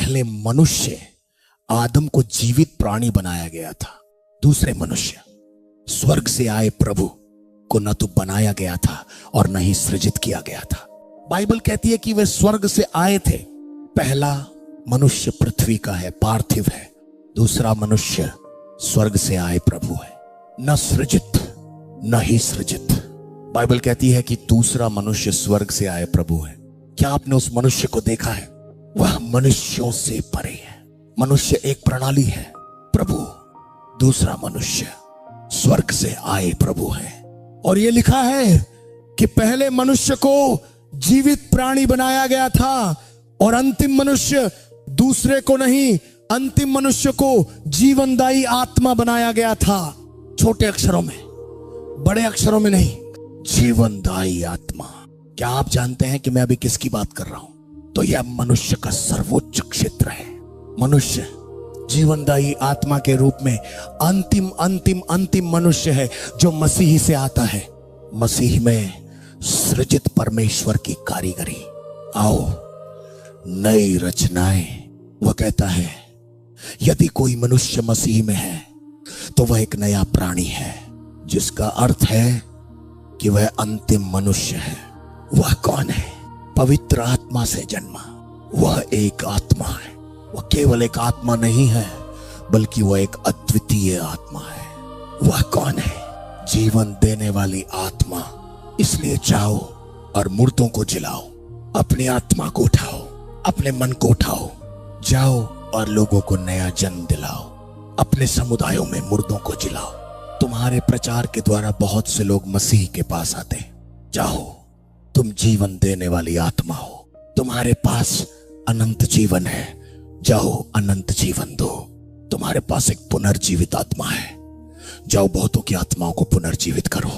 पहले मनुष्य आदम को जीवित प्राणी बनाया गया था। दूसरे मनुष्य स्वर्ग से आए प्रभु को न तो बनाया गया था और न ही सृजित किया गया था। बाइबल कहती है कि वे स्वर्ग से आए थे। पहला मनुष्य पृथ्वी का है, पार्थिव है। दूसरा मनुष्य स्वर्ग से आए प्रभु है, न सृजित न ही सृजित। बाइबल कहती है कि दूसरा मनुष्य स्वर्ग से आए प्रभु है। क्या आपने उस मनुष्य को देखा है? वह मनुष्यों से परे है। मनुष्य एक प्रणाली है, प्रभु दूसरा मनुष्य स्वर्ग से आए प्रभु है। और यह लिखा है कि पहले मनुष्य को जीवित प्राणी बनाया गया था और अंतिम मनुष्य दूसरे को नहीं, अंतिम मनुष्य को जीवनदायी आत्मा बनाया गया था। छोटे अक्षरों में, बड़े अक्षरों में नहीं, जीवनदायी आत्मा। क्या आप जानते हैं कि मैं अभी किसकी बात कर रहा हूं? तो यह मनुष्य का सर्वोच्च क्षेत्र है। मनुष्य जीवनदायी आत्मा के रूप में अंतिम अंतिम अंतिम मनुष्य है जो मसीह से आता है। मसीह में सृजित परमेश्वर की कारीगरी। आओ नई रचनाएं। वह कहता है यदि कोई मनुष्य मसीह में है तो वह एक नया प्राणी है, जिसका अर्थ है कि वह अंतिम मनुष्य है। वह कौन है? पवित्र आत्मा से जन्मा। वह एक आत्मा है। वह केवल एक आत्मा नहीं है, बल्कि वह एक अद्वितीय आत्मा है। वह कौन है? जीवन देने वाली आत्मा। इसलिए जाओ और मुर्दों को जिलाओ, अपनी आत्मा को उठाओ, अपने मन को उठाओ, जाओ और लोगों को नया जन्म दिलाओ। अपने समुदायों में मुर्दों को जिलाओ। तुम्हारे प्रचार के द्वारा बहुत से लोग मसीह के पास आते हैं। जाओ, तुम जीवन देने वाली आत्मा हो, तुम्हारे पास अनंत जीवन है। जाओ अनंत जीवन दो। तुम्हारे पास एक पुनर्जीवित आत्मा है। जाओ बहुतों की आत्माओं को पुनर्जीवित करो।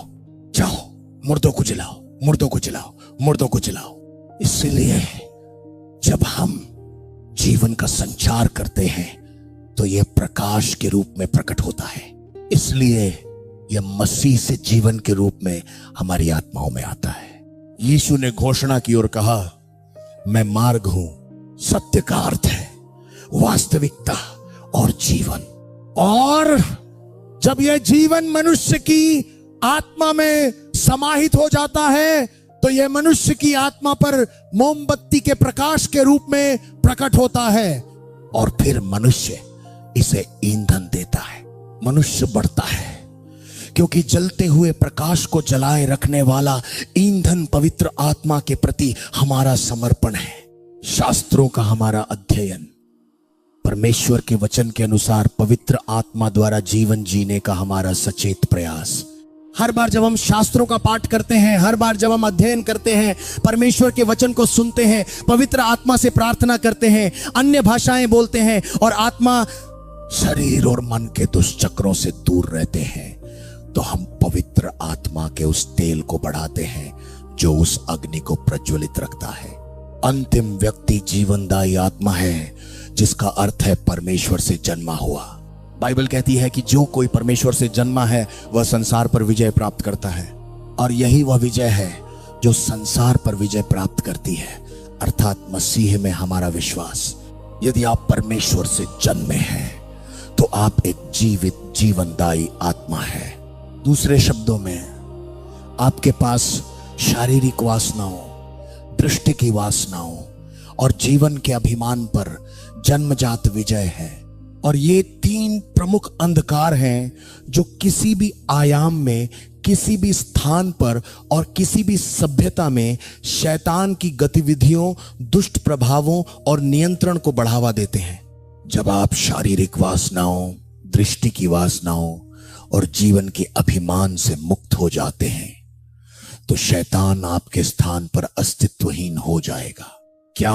जाओ मुर्दों को जिलाओ, मुर्दों को जिलाओ, मुर्दों को जिलाओ। इसलिए जब हम जीवन का संचार करते हैं तो यह प्रकाश के रूप में प्रकट होता है। इसलिए यह मसीह से जीवन के रूप में हमारी आत्माओं में आता है। यीशु ने घोषणा की और कहा, मैं मार्ग हूं, सत्य का अर्थ है वास्तविकता और जीवन। और जब यह जीवन मनुष्य की आत्मा में समाहित हो जाता है तो यह मनुष्य की आत्मा पर मोमबत्ती के प्रकाश के रूप में प्रकट होता है और फिर मनुष्य इसे ईंधन देता है। मनुष्य बढ़ता है क्योंकि जलते हुए प्रकाश को जलाए रखने वाला ईंधन पवित्र आत्मा के प्रति हमारा समर्पण है। शास्त्रों का हमारा अध्ययन, परमेश्वर के वचन के अनुसार पवित्र आत्मा द्वारा जीवन जीने का हमारा सचेत प्रयास। हर बार जब हम शास्त्रों का पाठ करते हैं, हर बार जब हम अध्ययन करते हैं, परमेश्वर के वचन को सुनते हैं, पवित्र आत्मा से प्रार्थना करते हैं, अन्य भाषाएं बोलते हैं और आत्मा शरीर और मन के दुष्चक्रों से दूर रहते हैं, तो हम पवित्र आत्मा के उस तेल को बढ़ाते हैं जो उस अग्नि को प्रज्वलित रखता है। अंतिम व्यक्ति जीवनदायी आत्मा है, जिसका अर्थ है परमेश्वर से जन्मा हुआ। बाइबल कहती है कि जो कोई परमेश्वर से जन्मा है वह संसार पर विजय प्राप्त करता है, और यही वह विजय है जो संसार पर विजय प्राप्त करती है, अर्थात मसीह में हमारा विश्वास। यदि आप परमेश्वर से जन्मे हैं तो आप एक जीवित जीवनदायी आत्मा है। दूसरे शब्दों में, आपके पास शारीरिक वासनाओं, दृष्टि की वासनाओं और जीवन के अभिमान पर जन्मजात विजय है। और ये तीन प्रमुख अंधकार हैं जो किसी भी आयाम में, किसी भी स्थान पर और किसी भी सभ्यता में शैतान की गतिविधियों, दुष्ट प्रभावों और नियंत्रण को बढ़ावा देते हैं। जब आप शारीरिक वासनाओं, दृष्टि की वासनाओं और जीवन के अभिमान से मुक्त हो जाते हैं तो शैतान आपके स्थान पर अस्तित्वहीन हो जाएगा। क्या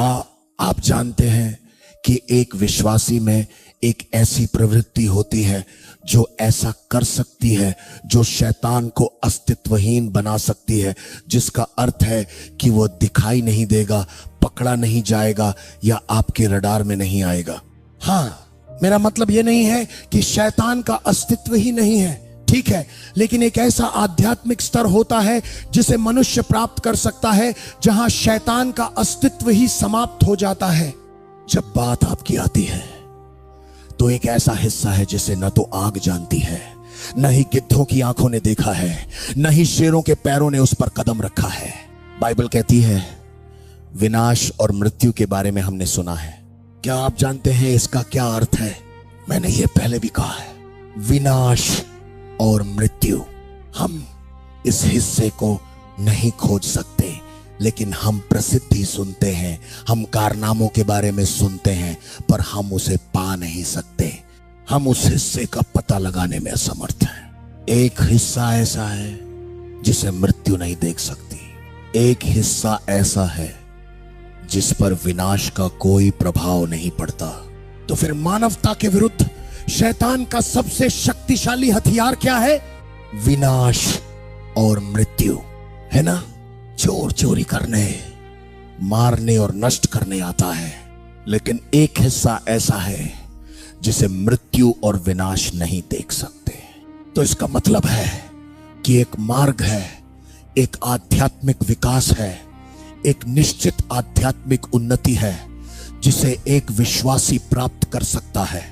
आप जानते हैं कि एक विश्वासी में एक ऐसी प्रवृत्ति होती है जो ऐसा कर सकती है, जो शैतान को अस्तित्वहीन बना सकती है, जिसका अर्थ है कि वो दिखाई नहीं देगा, पकड़ा नहीं जाएगा या आपके रडार में नहीं आएगा। हाँ, मेरा मतलब ये नहीं है कि शैतान का अस्तित्व ही नहीं है, ठीक है, लेकिन एक ऐसा आध्यात्मिक स्तर होता है जिसे मनुष्य प्राप्त कर सकता है जहां शैतान का अस्तित्व ही समाप्त हो जाता है। जब बात आपकी आती है तो एक ऐसा हिस्सा है जिसे न तो आग जानती है, न ही गिद्धों की आंखों ने देखा है, न ही शेरों के पैरों ने उस पर कदम रखा है। बाइबल कहती है विनाश और मृत्यु के बारे में हमने सुना है। क्या आप जानते हैं इसका क्या अर्थ है? मैंने ये पहले भी कहा है, विनाश और मृत्यु। हम इस हिस्से को नहीं खोज सकते, लेकिन हम प्रसिद्धि सुनते हैं, हम कारनामों के बारे में सुनते हैं, पर हम उसे पा नहीं सकते। हम उस हिस्से का पता लगाने में असमर्थ हैं। एक हिस्सा ऐसा है जिसे मृत्यु नहीं देख सकती, एक हिस्सा ऐसा है जिस पर विनाश का कोई प्रभाव नहीं पड़ता। तो फिर मानवता के विरुद्ध शैतान का सबसे शक्तिशाली हथियार क्या है? विनाश और मृत्यु, है ना? चोर चोरी करने, मारने और नष्ट करने आता है, लेकिन एक हिस्सा ऐसा है जिसे मृत्यु और विनाश नहीं देख सकते। तो इसका मतलब है कि एक मार्ग है, एक आध्यात्मिक विकास है, एक निश्चित आध्यात्मिक उन्नति है जिसे एक विश्वासी प्राप्त कर सकता है,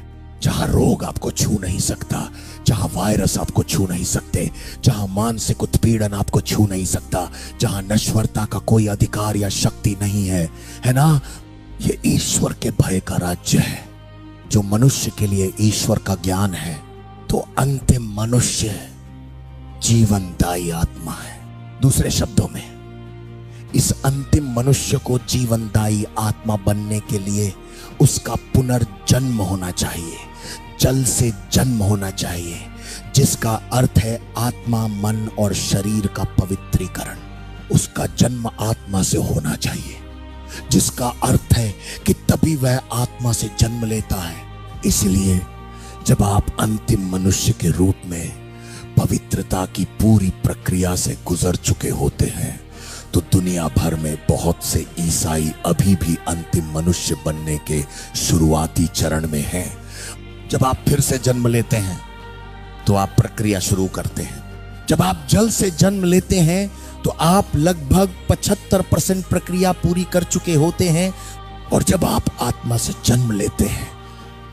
जहां रोग आपको छू नहीं सकता, जहां वायरस आपको छू नहीं सकते, जहां मानसिक उत्पीड़न आपको छू नहीं सकता, जहां नश्वरता का कोई अधिकार या शक्ति नहीं है ना? ये ईश्वर के भय का राज्य है। जो मनुष्य के लिए ईश्वर का ज्ञान है, तो अंतिम मनुष्य जीवनदायी आत्मा है। दूसरे शब्दों में, इस अंतिम मनुष्य को जीवनदायी आत्मा बनने के लिए उसका पुनर्जन्म होना चाहिए, जल से जन्म होना चाहिए, जिसका अर्थ है आत्मा, मन और शरीर का पवित्रीकरण। उसका जन्म आत्मा से होना चाहिए, जिसका अर्थ है कि तभी वह आत्मा से जन्म लेता है। इसलिए जब आप अंतिम मनुष्य के रूप में पवित्रता की पूरी प्रक्रिया से गुजर चुके होते हैं, तो दुनिया भर में बहुत से ईसाई अभी भी अंतिम मनुष्य बनने के शुरुआती चरण में हैं। जब आप फिर से जन्म लेते हैं तो आप प्रक्रिया शुरू करते हैं। जब आप जल से जन्म लेते हैं तो आप लगभग 75% प्रक्रिया पूरी कर चुके होते हैं, और जब आप आत्मा से जन्म लेते हैं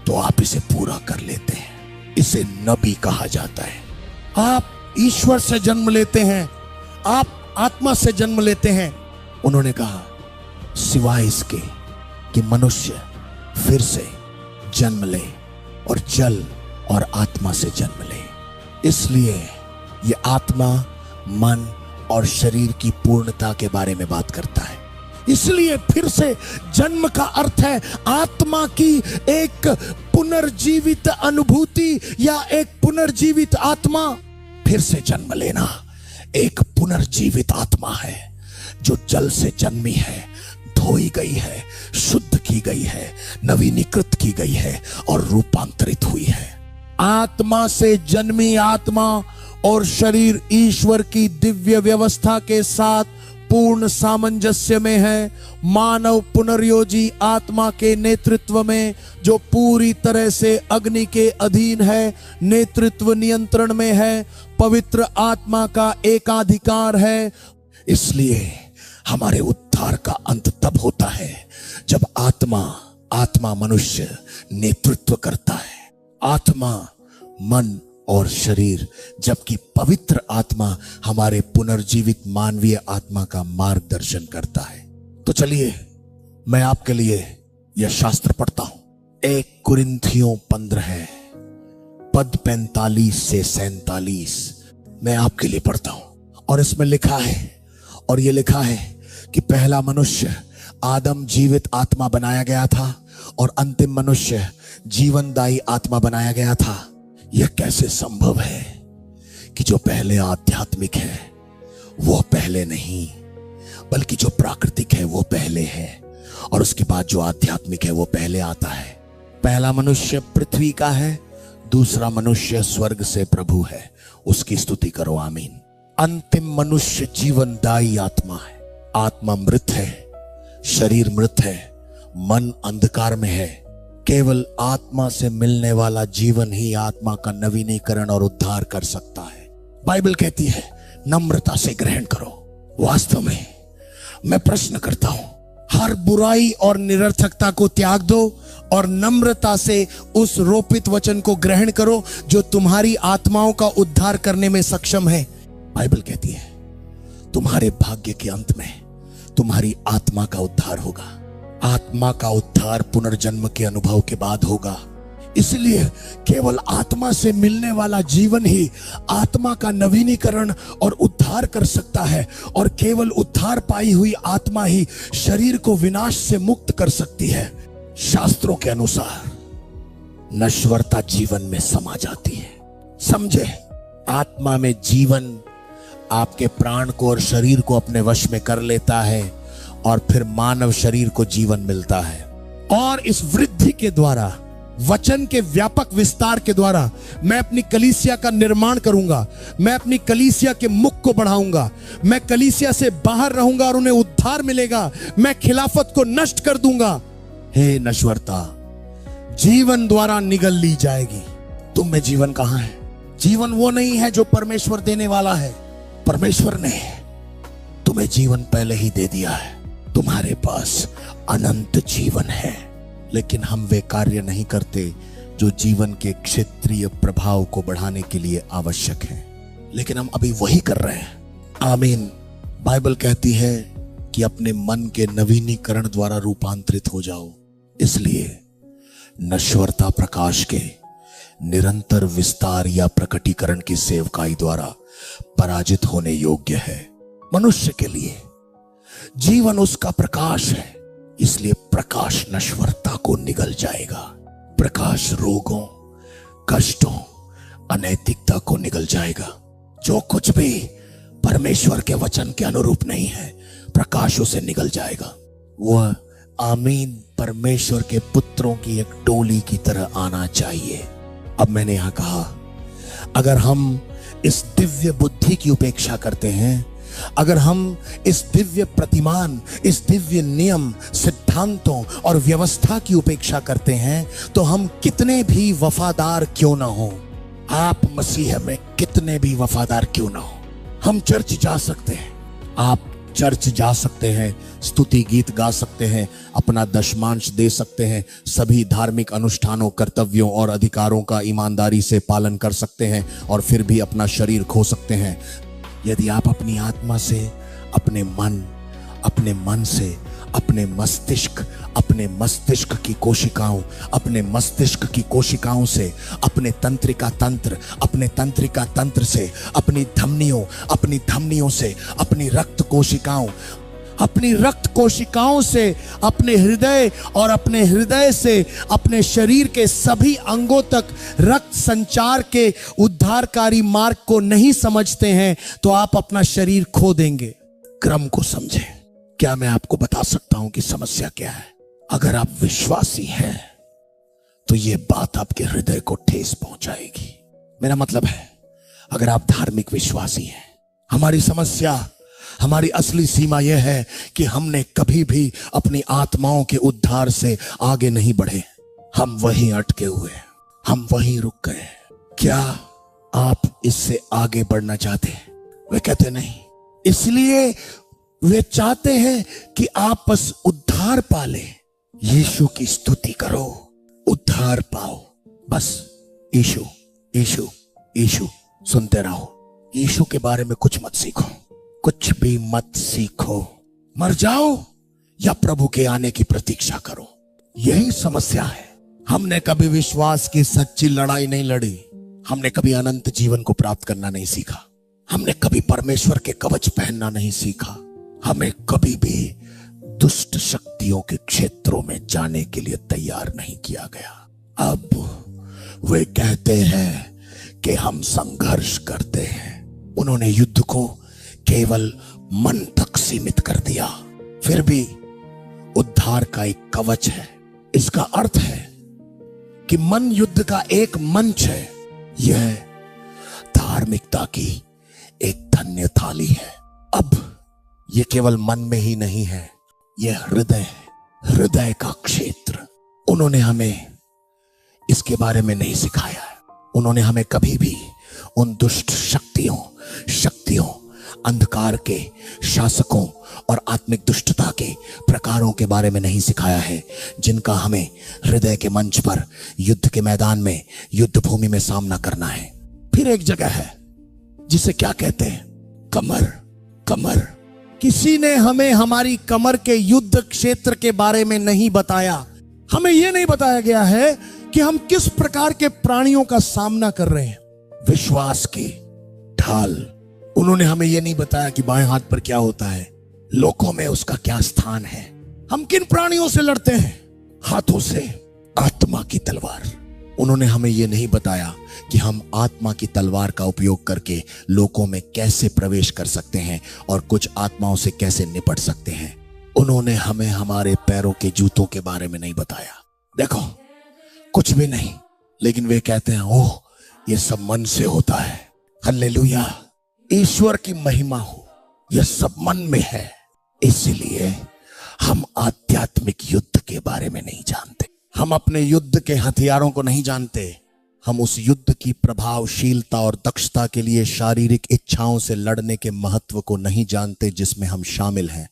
तो आप इसे पूरा कर लेते हैं। इसे नबी कहा जाता है। आप ईश्वर से जन्म लेते हैं, आप आत्मा से जन्म लेते हैं। उन्होंने कहा सिवाय इसके कि मनुष्य फिर से जन्म ले और जल और आत्मा से जन्म ले। इसलिए ये आत्मा, मन और शरीर की पूर्णता के बारे में बात करता है। इसलिए फिर से जन्म का अर्थ है आत्मा की एक पुनर्जीवित अनुभूति या एक पुनर्जीवित आत्मा। फिर से जन्म लेना एक पुनर्जीवित आत्मा है जो जल से जन्मी है, धोई गई है, शुद्ध की गई है, नवीनीकृत की गई है और रूपांतरित हुई है। आत्मा से जन्मी आत्मा और शरीर ईश्वर की दिव्य व्यवस्था के साथ पूर्ण सामंजस्य में है। मानव पुनर्योजी आत्मा के नेतृत्व में, जो पूरी तरह से अग्नि के अधीन है, नेतृत्व नियंत्रण में है, पवित्र आत्मा का एकाधिकार है। इसलिए हमारे उद्धार का अंत तब होता है जब आत्मा मनुष्य नेतृत्व करता है, आत्मा, मन और शरीर, जबकि पवित्र आत्मा हमारे पुनर्जीवित मानवीय आत्मा का मार्गदर्शन करता है। तो चलिए मैं आपके लिए यह शास्त्र पढ़ता हूं। 1 कुरिन्थियों 15 पद 45 से 47 मैं आपके लिए पढ़ता हूं। और इसमें लिखा है, और यह लिखा है कि पहला मनुष्य आदम जीवित आत्मा बनाया गया था और अंतिम मनुष्य जीवनदायी आत्मा बनाया गया था। यह कैसे संभव है कि जो पहले आध्यात्मिक है वो पहले नहीं, बल्कि जो प्राकृतिक है वो पहले है, और उसके बाद जो आध्यात्मिक है वो पहले आता है। पहला मनुष्य पृथ्वी का है, दूसरा मनुष्य स्वर्ग से प्रभु है। उसकी स्तुति करो, आमीन। अंतिम मनुष्य जीवनदायी आत्मा है। आत्मा मृत है, शरीर मृत है, मन अंधकार में है। केवल आत्मा से मिलने वाला जीवन ही आत्मा का नवीनीकरण और उद्धार कर सकता है। बाइबल कहती है नम्रता से ग्रहण करो। वास्तव में मैं प्रश्न करता हूं, हर बुराई और निरर्थकता को त्याग दो और नम्रता से उस रोपित वचन को ग्रहण करो जो तुम्हारी आत्माओं का उद्धार करने में सक्षम है। बाइबल कहती है तुम्हारे भाग्य के अंत में तुम्हारी आत्मा का उद्धार होगा। आत्मा का उद्धार पुनर्जन्म के अनुभव के बाद होगा। इसलिए केवल आत्मा से मिलने वाला जीवन ही आत्मा का नवीनीकरण और उद्धार कर सकता है, और केवल उद्धार पाई हुई आत्मा ही शरीर को विनाश से मुक्त कर सकती है। शास्त्रों के अनुसार नश्वरता जीवन में समा जाती है। समझे, आत्मा में जीवन आपके प्राण को और शरीर को अपने वश में कर लेता है और फिर मानव शरीर को जीवन मिलता है। और इस वृद्धि के द्वारा, वचन के व्यापक विस्तार के द्वारा मैं अपनी कलीसिया का निर्माण करूंगा। मैं अपनी कलीसिया के मुख को बढ़ाऊंगा। मैं कलीसिया से बाहर रहूंगा और उन्हें उद्धार मिलेगा। मैं खिलाफत को नष्ट कर दूंगा। हे नश्वरता, जीवन द्वारा निगल ली जाएगी। तुम में जीवन कहां है? जीवन वो नहीं है जो परमेश्वर देने वाला है। परमेश्वर ने तुम्हें जीवन पहले ही दे दिया है। तुम्हारे पास अनंत जीवन है, लेकिन हम वे कार्य नहीं करते जो जीवन के क्षेत्रीय प्रभाव को बढ़ाने के लिए आवश्यक है, लेकिन हम अभी वही कर रहे हैं। आमीन। बाइबल कहती है कि अपने मन के नवीनीकरण द्वारा रूपांतरित हो जाओ। इसलिए नश्वरता प्रकाश के निरंतर विस्तार या प्रकटीकरण की सेवकाई द्वारा पराजित होने योग्य है। मनुष्य के लिए जीवन उसका प्रकाश है, इसलिए प्रकाश नश्वरता को निगल जाएगा। प्रकाश रोगों, कष्टों, अनैतिकता को निगल जाएगा। जो कुछ भी परमेश्वर के वचन के अनुरूप नहीं है, प्रकाश उसे निगल जाएगा। वह आमीन परमेश्वर के पुत्रों की एक टोली की तरह आना चाहिए। अब मैंने यहां कहा, अगर हम इस दिव्य बुद्धि की उपेक्षा करते हैं, अगर हम इस दिव्य प्रतिमान, इस दिव्य नियम, सिद्धांतों और व्यवस्था की उपेक्षा करते हैं, तो हम कितने भी वफादार क्यों ना हो, आप मसीह में कितने भी वफादार क्यों ना हो, हम चर्च जा सकते हैं। आप चर्च जा सकते हैं, स्तुति गीत गा सकते हैं, अपना दशमांश दे सकते हैं, सभी धार्मिक अनुष्ठानों, कर्तव्यों और अधिकारों का ईमानदारी से पालन कर सकते हैं, और फिर भी अपना शरीर खो सकते हैं। यदि आप अपनी आत्मा से, अपने मन से, अपने मस्तिष्क की कोशिकाओं, अपने मस्तिष्क की कोशिकाओं से, अपने तंत्रिका तंत्र से, अपनी धमनियों से, अपनी रक्त कोशिकाओं से, अपने हृदय और अपने हृदय से अपने शरीर के सभी अंगों तक रक्त संचार के उद्धारकारी मार्ग को नहीं समझते हैं, तो आप अपना शरीर खो देंगे। क्रम को समझें। क्या मैं आपको बता सकता हूं कि समस्या क्या है? अगर आप विश्वासी हैं तो यह बात आपके हृदय को ठेस पहुंचाएगी। मेरा मतलब है, अगर आप धार्मिक विश्वासी हैं, हमारी समस्या, हमारी असली सीमा यह है कि हमने कभी भी अपनी आत्माओं के उद्धार से आगे नहीं बढ़े। हम वहीं अटके हुए, हम वहीं रुक गए। क्या आप इससे आगे बढ़ना चाहते हैं? वे कहते नहीं। इसलिए वे चाहते हैं कि आप बस उद्धार पा लें। यीशु की स्तुति करो, उद्धार पाओ। बस यीशु यीशु यीशु सुनते रहो। यीशु के बारे में कुछ मत सीखो, कुछ भी मत सीखो। मर जाओ या प्रभु के आने की प्रतीक्षा करो। यही समस्या है। हमने कभी विश्वास की सच्ची लड़ाई नहीं लड़ी। हमने कभी अनंत जीवन को प्राप्त करना नहीं सीखा। हमने कभी परमेश्वर के कवच पहनना नहीं सीखा। हमें कभी भी दुष्ट शक्तियों के क्षेत्रों में जाने के लिए तैयार नहीं किया गया। अब वे कहते हैं कि हम संघर्ष करते हैं। उन्होंने युद्ध को केवल मन तक सीमित कर दिया। फिर भी उद्धार का एक कवच है। इसका अर्थ है कि मन युद्ध का एक मंच है। यह धार्मिकता की एक धन्य थाली है। अब यह केवल मन में ही नहीं है, यह हृदय का क्षेत्र। उन्होंने हमें इसके बारे में नहीं सिखाया है। उन्होंने हमें कभी भी उन दुष्ट शक्तियों, अंधकार के शासकों और आत्मिक दुष्टता के प्रकारों के बारे में नहीं सिखाया है, जिनका हमें हृदय के मंच पर, युद्ध के मैदान में, युद्ध भूमि में सामना करना है। फिर एक जगह है जिसे क्या कहते हैं, कमर। कमर, किसी ने हमें हमारी कमर के युद्ध क्षेत्र के बारे में नहीं बताया। हमें यह नहीं बताया गया है कि हम किस प्रकार के प्राणियों का सामना कर रहे हैं। विश्वास की ढाल, उन्होंने हमें यह नहीं बताया कि बाएं हाथ पर क्या होता है, लोकों में उसका क्या स्थान है। हम किन प्राणियों से लड़ते हैं? हाथों से। आत्मा की तलवार, उन्होंने हमें यह नहीं बताया कि हम आत्मा की तलवार का उपयोग करके लोकों में कैसे प्रवेश कर सकते हैं और कुछ आत्माओं से कैसे निपट सकते हैं। उन्होंने हमें हमारे पैरों के जूतों के बारे में नहीं बताया। देखो, कुछ भी नहीं, लेकिन वे कहते हैं ओह ये सब मन से होता है। हालेलुया, ईश्वर की महिमा हो, यह सब मन में है। इसलिए हम आध्यात्मिक युद्ध के बारे में नहीं जानते, हम अपने युद्ध के हथियारों को नहीं जानते, हम उस युद्ध की प्रभावशीलता और दक्षता के लिए शारीरिक इच्छाओं से लड़ने के महत्व को नहीं जानते जिसमें हम शामिल हैं।